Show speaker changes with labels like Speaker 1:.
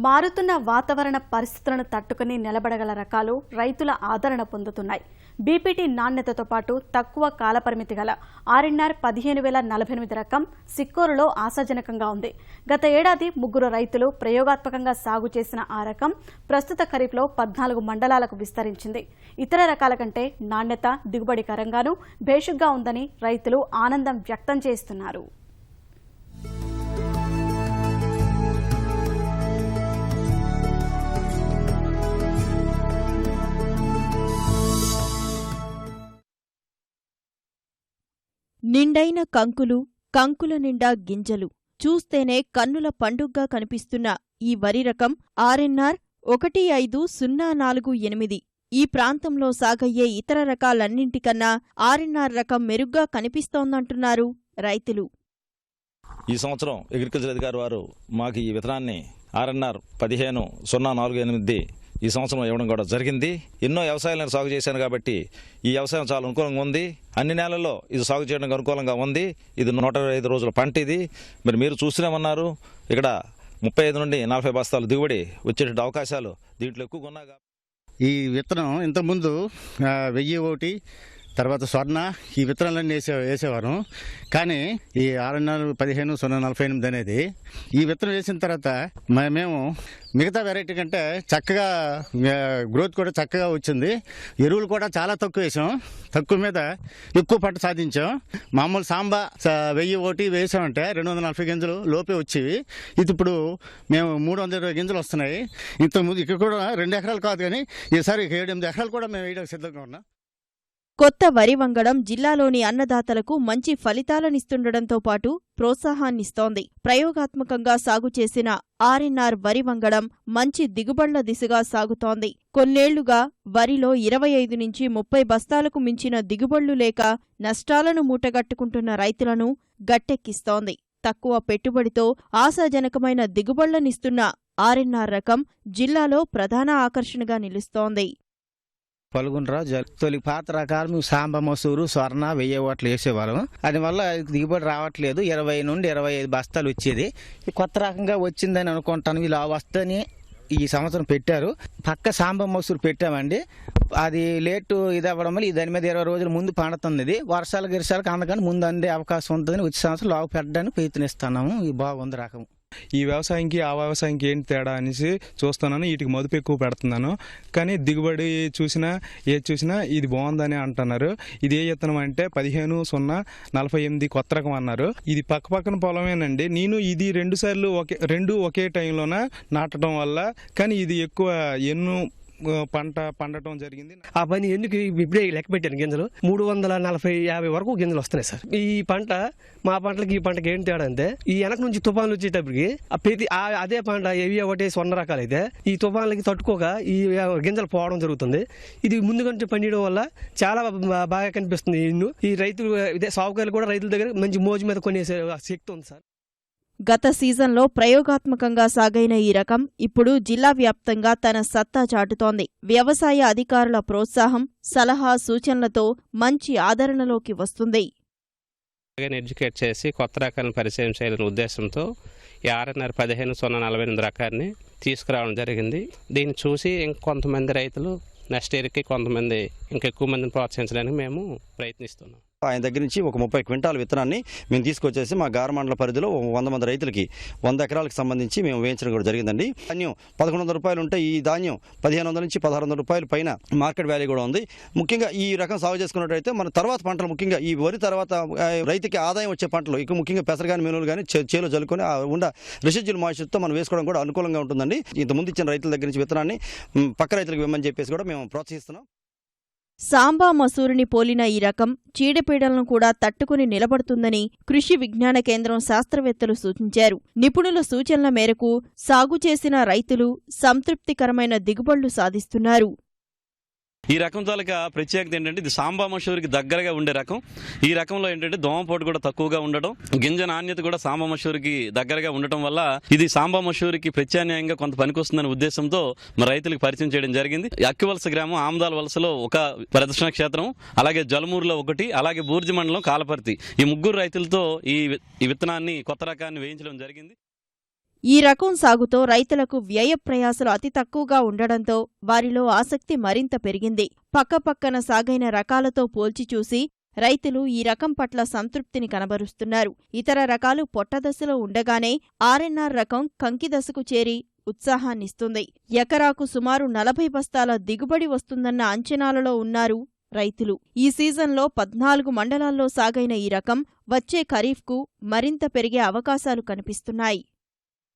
Speaker 1: మారుతున్న వాతావరణ పరిస్థితులను తట్టుకుని నిలబడగల రకాలు రైతుల ఆదరణ పొందుతున్నాయి. బీపీటీ నాణ్యతతో పాటు తక్కువ కాలపరిమితి గల ఆర్ఎన్ఆర్ 15,048 రకం సిక్కోరులో ఆశాజనకంగా ఉంది. గత ఏడాది 3 రైతులు ప్రయోగాత్మకంగా సాగు చేసిన ఆ రకం ప్రస్తుత ఖరీఫ్లో 14 మండలాలకు విస్తరించింది. ఇతర రకాల కంటే నాణ్యత, దిగుబడి కరంగానూ భేషుగ్గా ఉందని రైతులు ఆనందం వ్యక్తం చేస్తున్నారు.
Speaker 2: నిండైన కంకులు, కంకుల నిండా గింజలు, చూస్తేనే కన్నుల పండుగ్గా కనిపిస్తున్న ఈ వరి రకం ఆర్ఎన్ఆర్ 15048. ఈ ప్రాంతంలో సాగయ్యే ఇతర రకాలన్నింటికన్నా ఆర్ఎన్ఆర్ రకం మెరుగ్గా కనిపిస్తోందంటున్నారు రైతులు.
Speaker 3: ఈ సంవత్సరం అగ్రికల్చర్ అధికారి వారు మాకు ఈ విత్తనాన్ని ఆర్ఎన్ఆర్ 15,048 ఈ సంవత్సరం ఇవ్వడం కూడా జరిగింది. ఎన్నో వ్యవసాయాలను సాగు చేశాను కాబట్టి ఈ వ్యవసాయం చాలా అనుకూలంగా ఉంది. అన్ని నెలల్లో ఇది సాగు చేయడానికి అనుకూలంగా ఉంది. ఇది 125 రోజుల పంట. ఇది మీరు చూస్తూనే ఉన్నారు. ఇక్కడ 35 నుండి 40 బస్తాలు దిగుబడి వచ్చేట అవకాశాలు దీంట్లో ఎక్కువగా ఉన్నాయి.
Speaker 4: ఈ విత్తనం ఇంతకుముందు 1001 తర్వాత స్వర్ణ ఈ విత్తనాలన్నీ వేసేవారు. కానీ ఈ ఆర్ఎన్ఆర్ 15,048 అనేది ఈ విత్తనం వేసిన తర్వాత మేము మిగతా వెరైటీ కంటే చక్కగా గ్రోత్ కూడా చక్కగా వచ్చింది. ఎరువులు కూడా చాలా తక్కువ వేసాం. తక్కువ మీద ఎక్కువ పంట సాధించాం. మామూలు సాంబా 1001 వేసామంటే 240 గింజలు లోపే వచ్చేవి. ఇది ఇప్పుడు మేము 320 గింజలు వస్తున్నాయి. ఇంతకుముందు ఇక్కడ కూడా 2 ఎకరాలు కాదు, కానీ ఈసారి 7-8 ఎకరాలు కూడా మేము వేయడానికి సిద్ధంగా ఉన్నాం.
Speaker 2: కొత్త వరి వంగడం జిల్లాలోని అన్నదాతలకు మంచి ఫలితాలనిస్తుండటంతో పాటు ప్రోత్సాహాన్నిస్తోంది. ప్రయోగాత్మకంగా సాగు చేసిన ఆర్ఎన్ఆర్ వరి వంగడం మంచి దిగుబడుల దిశగా సాగుతోంది. కొన్నేళ్లుగా వరిలో 25 నుంచి 30 బస్తాలకు మించిన దిగుబడులు లేక నష్టాలను మూటగట్టుకుంటున్న రైతులను గట్టెక్కిస్తోంది. తక్కువ పెట్టుబడితో ఆశాజనకమైన దిగుబడులనిస్తున్న ఆర్ఎన్ఆర్ రకం జిల్లాలో ప్రధాన ఆకర్షణగా నిలుస్తోంది.
Speaker 5: పలుగుండ్రా తొలి పాత రకాలు మేము సాంబ మసూరు, స్వర్ణ 1001 వేసేవాళ్ళం. దానివల్ల దిగుబడి రావట్లేదు. 20 నుండి 25 బస్తాలు వచ్చేది. కొత్త రకంగా వచ్చిందని అనుకుంటాను. ఇలా వస్తని ఈ సంవత్సరం పెట్టారు. పక్క సాంబ మసూరు పెట్టామండి. అది లేటు ఇది అవ్వడం వల్ల దాని మీద 20 రోజుల ముందు పండుతుంది. వర్షాలు గిరిశాలకు అందగానే ముందు అందే అవకాశం ఉంటుందని వచ్చే సంవత్సరం లావు పెట్టడానికి ప్రయత్నిస్తున్నాము. ఇది బాగుంది రకం.
Speaker 6: ఈ వ్యవసాయంకి ఆ వ్యవసాయంకి ఏంటి తేడా అనేసి చూస్తున్నాను. వీటికి మదుపు ఎక్కువ పెడుతున్నాను, కానీ దిగుబడి ఏది చూసినా ఇది బాగుందని అంటున్నారు. ఇది ఏ విత్తనం అంటే 15,048 కొత్త రకం అన్నారు. ఇది పక్కన పొలమేనండి. నేను ఇది 2 సార్లు ఒకే టైంలోన నాటడం వల్ల, కానీ ఇది ఎక్కువ పంట పండటం జరిగింది.
Speaker 7: ఆ పని ఎందుకు ఇప్పుడే లెక్క పెట్టాను. గింజలు 340-50 వరకు గింజలు వస్తున్నాయి సార్. ఈ పంట మా పంటలకి ఈ పంటకి ఏంటి తేడా అంటే, ఈ వెనక నుంచి తుఫాన్లు వచ్చేటప్పటికి అదే పంట ఒకటి స్వర్ణ రకాలు అయితే ఈ తుఫాన్లకి తట్టుకోక ఈ గింజలు పోవడం జరుగుతుంది. ఇది ముందు కంటే పండియడం వల్ల చాలా బాగా కనిపిస్తుంది. ఈ రైతులు ఇదే సాగుకారులు కూడా రైతుల దగ్గర మంచి మోజు మీద కొనేసే శక్తి ఉంది సార్.
Speaker 2: గత సీజన్లో ప్రయోగాత్మకంగా సాగైన ఈ రకం ఇప్పుడు జిల్లా వ్యాప్తంగా తన సత్తా చాటుతోంది. వ్యవసాయ అధికారుల ప్రోత్సాహం, సలహా సూచనలతో మంచి ఆదరణలోకి వస్తుంది.
Speaker 8: ఎడ్యుకేట్ చేసి కొత్త రకాలను పరిచయం చేయాలనే ఉద్దేశంతో ఈ ఆర్ఎన్ఆర్ 15,048 రకాన్ని తీసుకురావడం జరిగింది. దీన్ని చూసి ఇంకొంతమంది రైతులు నెక్స్ట్ ఇయర్కి కొంతమంది ఇంకెక్కువ మందిని ప్రోత్సహించడానికి మేము ప్రయత్నిస్తున్నాం.
Speaker 3: ఆయన దగ్గర నుంచి ఒక 30 క్వింటాల విత్తనాన్ని మేము తీసుకొచ్చేసి మా గారమండల పరిధిలో 100 మంది రైతులకి 100 ఎకరాలకు సంబంధించి మేము వేయించడం కూడా జరిగిందండి. ధాన్యం 1,100 రూపాయలు ఉంటే ఈ ధాన్యం 1,500 నుంచి 1,600 రూపాయలు పైన మార్కెట్ వాల్యూ కూడా ఉంది. ముఖ్యంగా ఈ రకం సాగు చేసుకున్నట్టయితే మన తర్వాత పంటలు, ముఖ్యంగా ఈ వరి తర్వాత రైతుకి ఆదాయం వచ్చే పంటలు ఇక ముఖ్యంగా పెసర కానీ మినువులు కానీ చేలో జల్లుకొని ఉన్న రెసిడ్యువల్ మాయిశ్చర్తో మనం వేసుకోవడం కూడా అనుకూలంగా ఉంటుందండి. ఇంతకుముందు ఇచ్చిన రైతుల దగ్గర నుంచి విత్తనాన్ని పక్క రైతులకు ఇవ్వమని చెప్పేసి కూడా మేము ప్రోత్సహిస్తున్నాం.
Speaker 2: సాంబా మసూరుని పోలిన ఈ రకం చీడపీడలను కూడా తట్టుకుని నిలబడుతుందని కృషి విజ్ఞాన కేంద్రం శాస్త్రవేత్తలు సూచించారు. నిపుణుల సూచనల మేరకు సాగు చేసిన రైతులు సంతృప్తికరమైన దిగుబడులు సాధిస్తున్నారు.
Speaker 9: ఈ రకం తాలూకా ప్రత్యేకత ఏంటంటే ఇది సాంబా మసూరికి దగ్గరగా ఉండే రకం. ఈ రకంలో ఏంటంటే దోమపోటు కూడా తక్కువగా ఉండడం, గింజ నాణ్యత కూడా సాంబా మసూరికి దగ్గరగా ఉండటం వల్ల ఇది సాంబా మసూరికి ప్రత్యామ్నాయంగా కొంత పనికొస్తుందనే ఉద్దేశంతో మన రైతులకు పరిచయం చేయడం జరిగింది. అక్కివలస గ్రామం, ఆమదాల వలసలో ఒక ప్రదర్శన క్షేత్రం, అలాగే జలమూరులో ఒకటి, అలాగే బూర్జి మండలం కాలపర్తి, ఈ 3 రైతులతో ఈ విత్తనాన్ని కొత్త రకాన్ని వేయించడం జరిగింది.
Speaker 2: ఈ రకం సాగుతో రైతులకు వ్యయ ప్రయాసలు అతి తక్కువగా ఉండడంతో వారిలో ఆసక్తి మరింత పెరిగింది. పక్కపక్కన సాగైన రకాలతో పోల్చి చూసి రైతులు ఈ రకం పట్ల సంతృప్తిని కనబరుస్తున్నారు. ఇతర రకాలు పొట్టదశలో ఉండగానే ఆర్ఎన్ఆర్ రకం కంకిదశకు చేరి ఉత్సాహాన్నిస్తుంది. ఎకరాకు సుమారు 40 బస్తాల దిగుబడి వస్తుందన్న అంచనాలలో ఉన్నారు రైతులు. ఈ సీజన్లో 14 మండలాల్లో సాగైన ఈ రకం వచ్చే ఖరీఫ్కు మరింత పెరిగే అవకాశాలు కనిపిస్తున్నాయి.